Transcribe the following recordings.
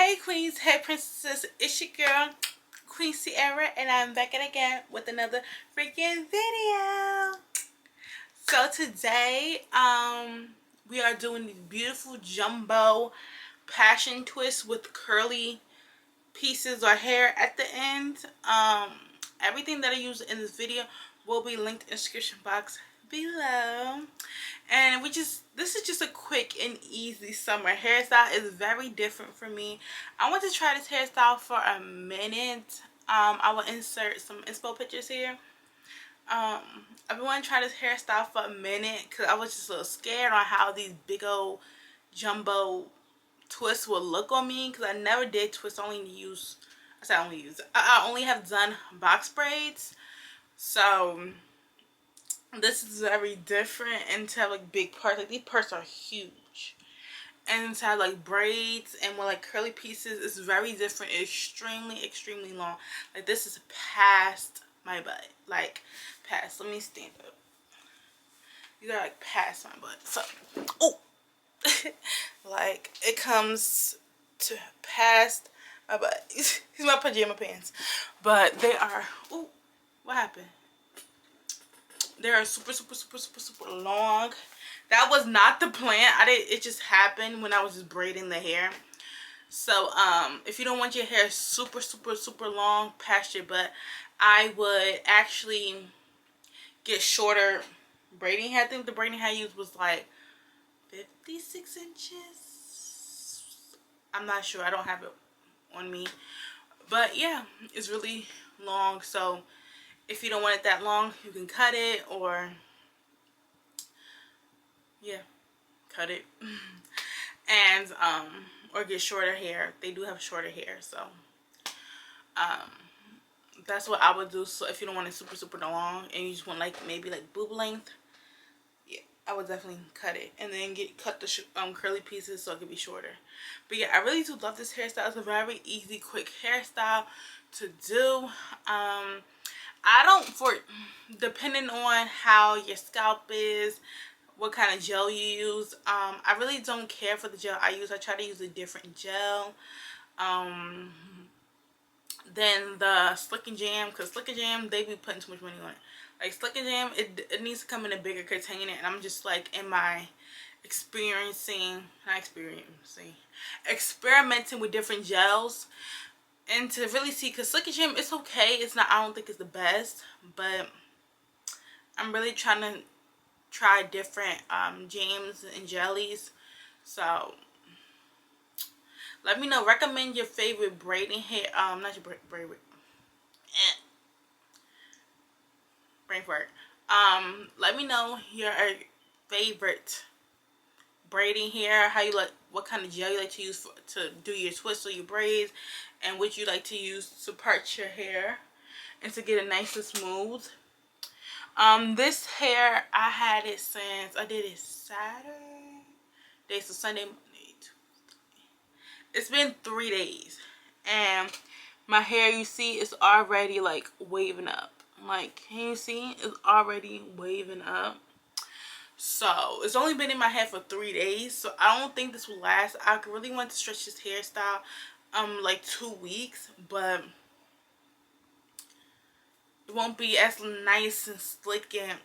Hey queens, hey princesses, it's your girl Queen Sierra, and I'm back at again with another freaking video. So today we are doing these beautiful jumbo passion twists with curly pieces or hair at the end. Everything that I use in this video will be linked in the description box below. And this is just a quick and easy summer hairstyle. It's very different for me. I want to try this hairstyle for a minute. I will insert some inspo pictures here. I've been wanting to try this hairstyle for a minute because I was just a little scared on how these big old jumbo twists will look on me, because I never did twists. I only have done box braids. So this is very different, and to have like big parts, like these parts are huge, and to have like braids and with like curly pieces is very different. Extremely long. Like this is past my butt, like past. Let me stand up. These are like past my butt. So oh like it comes to past my butt. These are my pajama pants, but they are, oh, what happened? They are super long. That was not the plan. It just happened when I was just braiding the hair. So if you don't want your hair super long past your butt, I would actually get shorter braiding hair. I think the braiding hair I used was like 56 inches. I'm not sure. I don't have it on me. But yeah, it's really long. So if you don't want it that long, you can cut it, or yeah, cut it. And or get shorter hair. They do have shorter hair, so that's what I would do. So if you don't want it super long and you just want like maybe like boob length, yeah, I would definitely cut it and then cut the curly pieces so it could be shorter. But yeah, I really do love this hairstyle. It's a very easy, quick hairstyle to do. Depending on how your scalp is, what kind of gel you use, I really don't care for the gel I use. I try to use a different gel than the Slick and Jam, because Slick and Jam, they be putting too much money on it. Like Slick and Jam, it needs to come in a bigger container, and I'm just like in my experimenting with different gels, and to really see, because Slick and Jam, it's okay. It's not, I don't think it's the best, but I'm really trying to try different jams and jellies. So let me know. Recommend your favorite braiding hair. Not your braid. Brain fart. Let me know your favorite braiding hair. How you like? What kind of gel you like to use to do your twists or your braids, and what you like to use to part your hair and to get it nice and smooth. This hair, I had it since I did it Saturday, so Sunday, Monday, Tuesday. It's been 3 days, and my hair, you see, is already like waving up. Like, can you see? It's already waving up. So it's only been in my head for 3 days, so I don't think this will last. I really want to stretch this hairstyle like 2 weeks, but it won't be as nice and slick and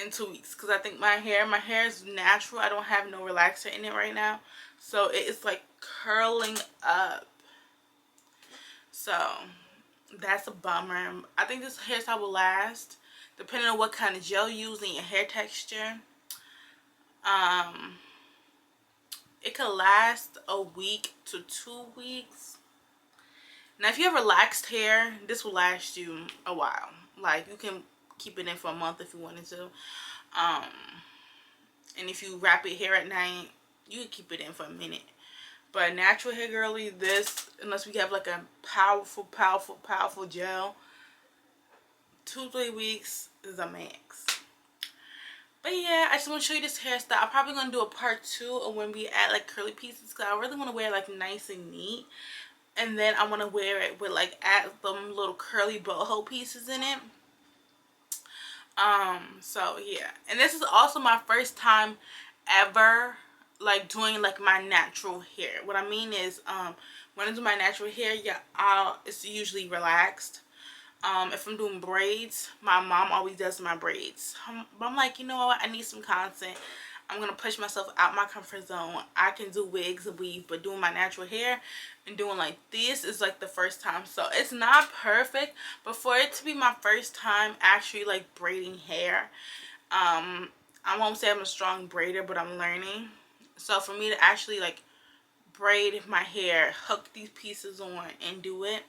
in 2 weeks, because I think my hair is natural. I don't have no relaxer in it right now, so it is like curling up. So that's a bummer. I think this hairstyle will last, depending on what kind of gel you use and your hair texture. It could last a week to 2 weeks. Now, if you have relaxed hair, this will last you a while. Like, you can keep it in for a month if you wanted to. And if you wrap your hair at night, you can keep it in for a minute. But natural hair girly, this, unless we have like a powerful gel, 2-3 weeks is a max. But yeah, I just want to show you this hairstyle. I'm probably going to do a part 2 of when we add like curly pieces, because I really want to wear it like nice and neat. And then I want to wear it with like add some little curly boho pieces in it. So yeah, and this is also my first time ever like doing like my natural hair. What I mean is, when I do my natural hair, yeah, it's usually relaxed. If I'm doing braids, my mom always does my braids. But I'm like, you know what? I need some content. I'm going to push myself out my comfort zone. I can do wigs and weave, but doing my natural hair and doing like this is like the first time. So it's not perfect, but for it to be my first time actually like braiding hair, I won't say I'm a strong braider, but I'm learning. So for me to actually like braid my hair, hook these pieces on and do it,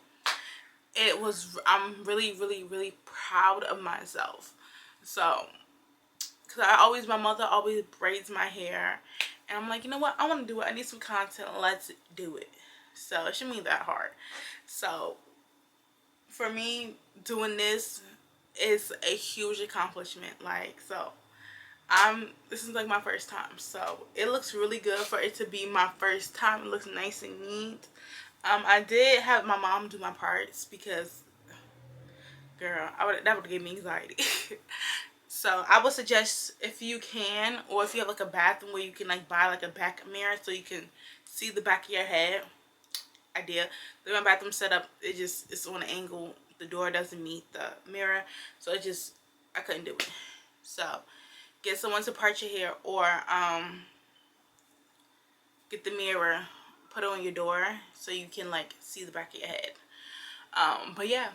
I'm really, really, really proud of myself. So, because my mother always braids my hair. And I'm like, you know what? I want to do it. I need some content. Let's do it. So, it shouldn't be that hard. So, for me, doing this is a huge accomplishment. Like, so, this is like my first time. So, it looks really good for it to be my first time. It looks nice and neat. I did have my mom do my parts because, girl, that would give me anxiety. So I would suggest, if you can, or if you have like a bathroom where you can like buy like a back mirror so you can see the back of your head. Idea. The my bathroom setup, it's on an angle. The door doesn't meet the mirror, so I couldn't do it. So get someone to part your hair, or get the mirror, put it on your door so you can like see the back of your head. But yeah,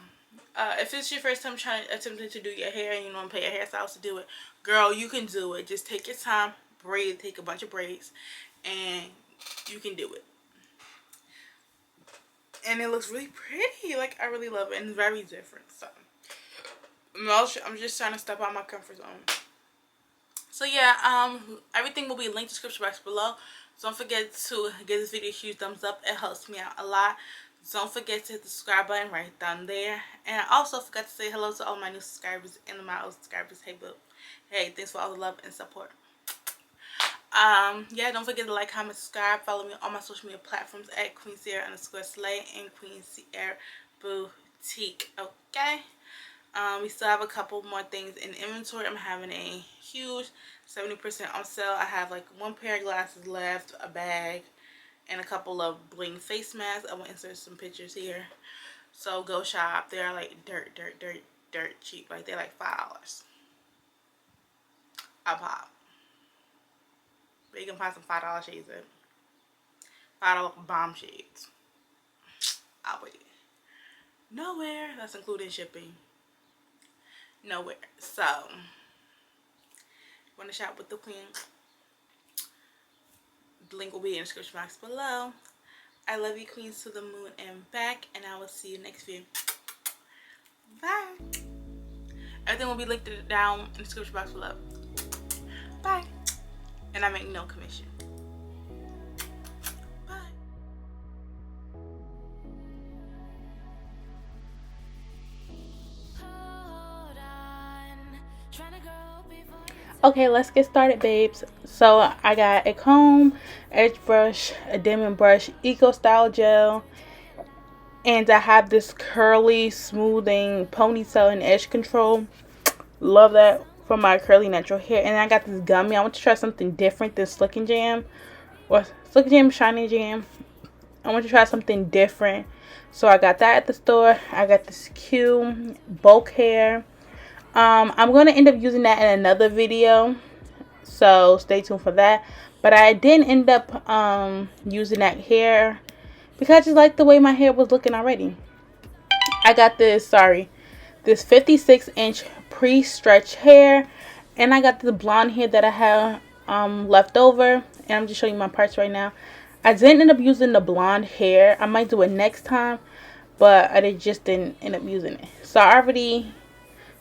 if it's your first time attempting to do your hair and you don't pay a hairstylist to do it, girl, you can do it. Just take your time, take a bunch of braids, and you can do it. And it looks really pretty. Like, I really love it, and it's very different. So I'm just trying to step out my comfort zone. So yeah, everything will be linked in the description box below. Don't forget to give this video a huge thumbs up. It helps me out a lot. Don't forget to hit the subscribe button right down there. And I also forgot to say hello to all my new subscribers and my old subscribers. Hey, boo. Hey, thanks for all the love and support. Yeah, don't forget to like, comment, subscribe. Follow me on all my social media platforms at Queen Cierra _Slay and Queen Cierra Boutique. Okay? We still have a couple more things in inventory. I'm having a huge 70% on sale. I have like one pair of glasses left, a bag, and a couple of bling face masks. I will insert some pictures here. So go shop. They're like dirt cheap. Like, they're like $5 a pop. But you can find some $5 shades in. $5 bomb shades. I'll wait. Nowhere. That's including shipping. Nowhere. So, want to shop with the queen? The link will be in the description box below. I love you, queens, to the moon and back, and I will see you next video. Bye. Everything will be linked down in the description box below. Bye. And I make no commission. Okay, let's get started, babes. So I got a comb, edge brush, a diamond brush, eco style gel, and I have this curly smoothing ponytail and edge control. Love that for my curly natural hair. And I got this gummy. I want to try something different than Slick and Jam or Slick and Jam Shiny Jam. I want to try something different, so I got that at the store. I got this cute bulk hair. I'm going to end up using that in another video, so stay tuned for that. But I didn't end up using that hair because I just like the way my hair was looking already. I got this 56-inch pre-stretch hair, and I got the blonde hair that I have left over, and I'm just showing you my parts right now. I didn't end up using the blonde hair. I might do it next time, but I just didn't end up using it. So I already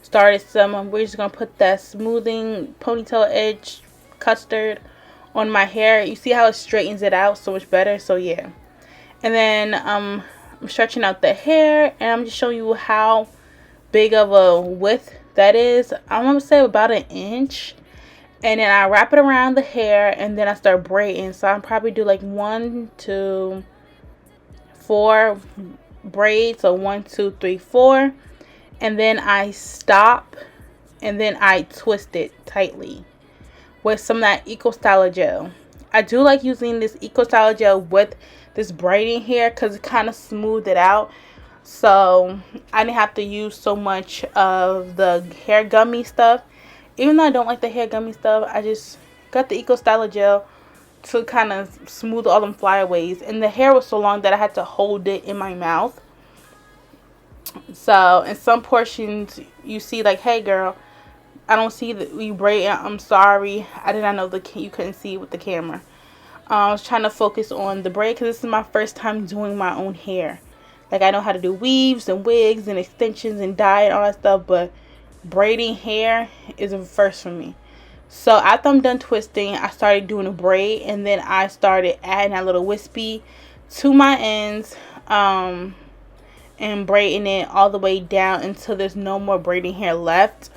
started some. We're just gonna put that smoothing ponytail edge custard on my hair. You see how it straightens it out so much better. So yeah, and then I'm stretching out the hair, and I'm just showing you how big of a width that is. I'm gonna say about an inch, and then I wrap it around the hair, and then I start braiding. So I'll probably do like 1, 2, 4 braids. So 1, 2, 3, 4. And then I stop, and then I twist it tightly with some of that Eco Styler gel. I do like using this Eco Style Gel with this braiding hair because it kind of smoothed it out. So I didn't have to use so much of the hair gummy stuff. Even though I don't like the hair gummy stuff, I just got the Eco Style Gel to kind of smooth all them flyaways. And the hair was so long that I had to hold it in my mouth. So in some portions you see like, hey girl, I don't see that you braid. I'm sorry. I did not know you couldn't see with the camera. I was trying to focus on the braid because this is my first time doing my own hair. Like, I know how to do weaves and wigs and extensions and dye and all that stuff, but braiding hair is a first for me. So after I'm done twisting, I started doing a braid, and then I started adding a little wispy to my ends, and braiding it all the way down until there's no more braiding hair left.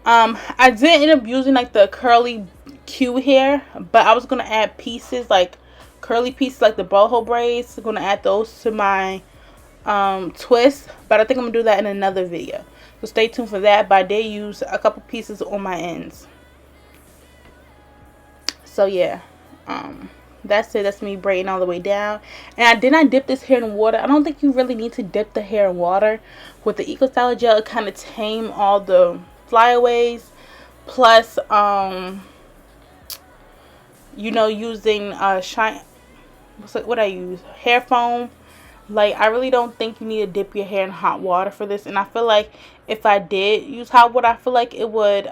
I did end up using like the curly Q hair, but I was gonna add pieces like curly pieces like the boho braids. I'm gonna add those to my twist, but I think I'm gonna do that in another video, so stay tuned for that. But I did use a couple pieces on my ends. So yeah, that's it. That's me braiding all the way down. And I did not dip this hair in water. I don't think you really need to dip the hair in water. With the Eco Style Gel, it kind of tame all the flyaways. Plus, you know, using what I use, hair foam. Like, I really don't think you need to dip your hair in hot water for this. And I feel like if I did use hot water, I feel like it would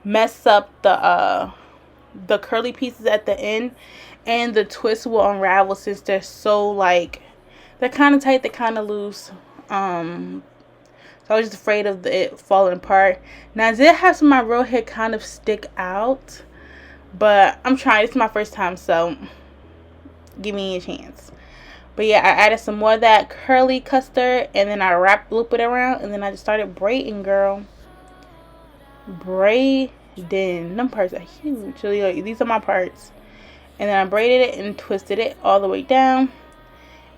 mess up the curly pieces at the end, and the twist will unravel since they're so like, they're kind of tight, they're kind of loose. So I was just afraid of it falling apart. Now I did have some of my real hair kind of stick out, but I'm trying. It's my first time, so give me a chance. But yeah, I added some more of that curly custard, and then I loop it around, and then I just started braiding, girl. Braiding. Them parts are huge. So, like, these are my parts. And then I braided it and twisted it all the way down.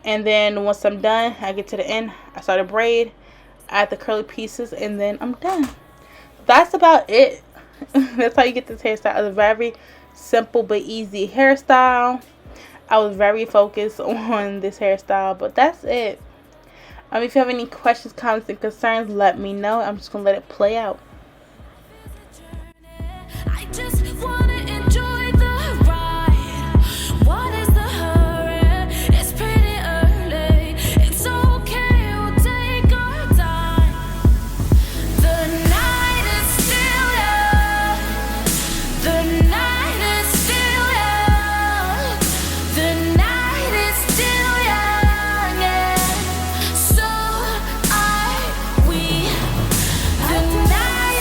And then once I'm done, I get to the end, I start a braid, add the curly pieces, and then I'm done. That's about it. That's how you get this hairstyle. It's a very simple but easy hairstyle. I was very focused on this hairstyle, but that's it. If you have any questions, comments, and concerns, let me know. I'm just gonna let it play out. I just wanna enjoy the ride. What is the hurry? It's pretty early. It's okay, we'll take our time. The night is still young. The night is still young. The night is still young, yeah. So the night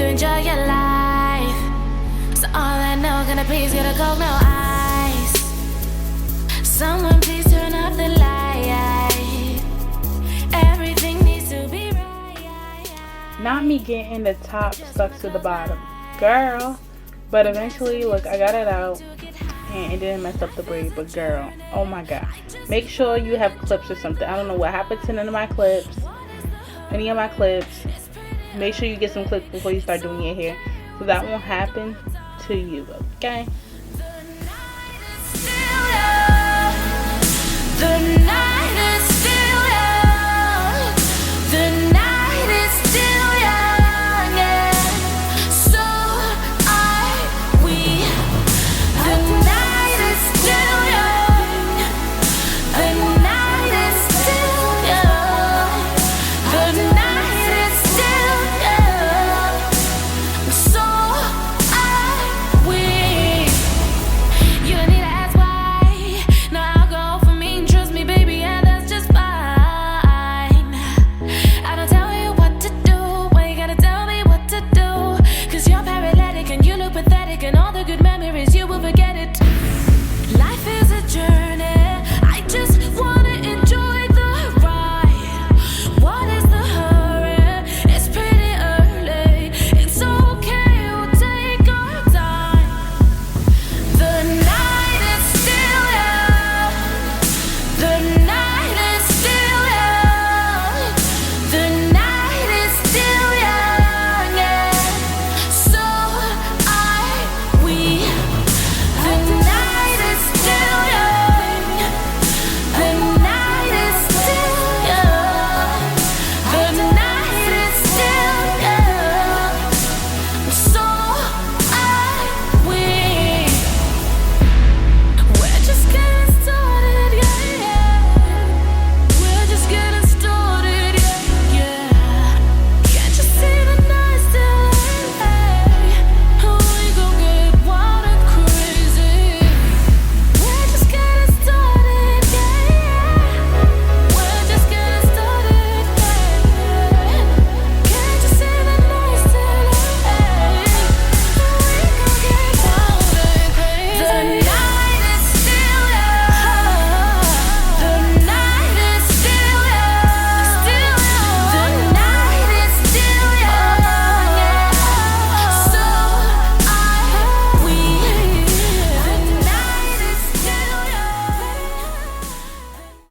to enjoy your life. So all I know, can I please get a Coke, no ice? Someone please turn up the light. Everything needs to be right. Not me getting the top stuck to the bottom, girl. But eventually, look, I got it out and it didn't mess up the braid. But girl, oh my god, make sure you have clips or something. I don't know what happened to none of my clips, any of my clips. Make sure you get some clips before you start doing your hair, so that won't happen to you, okay? The night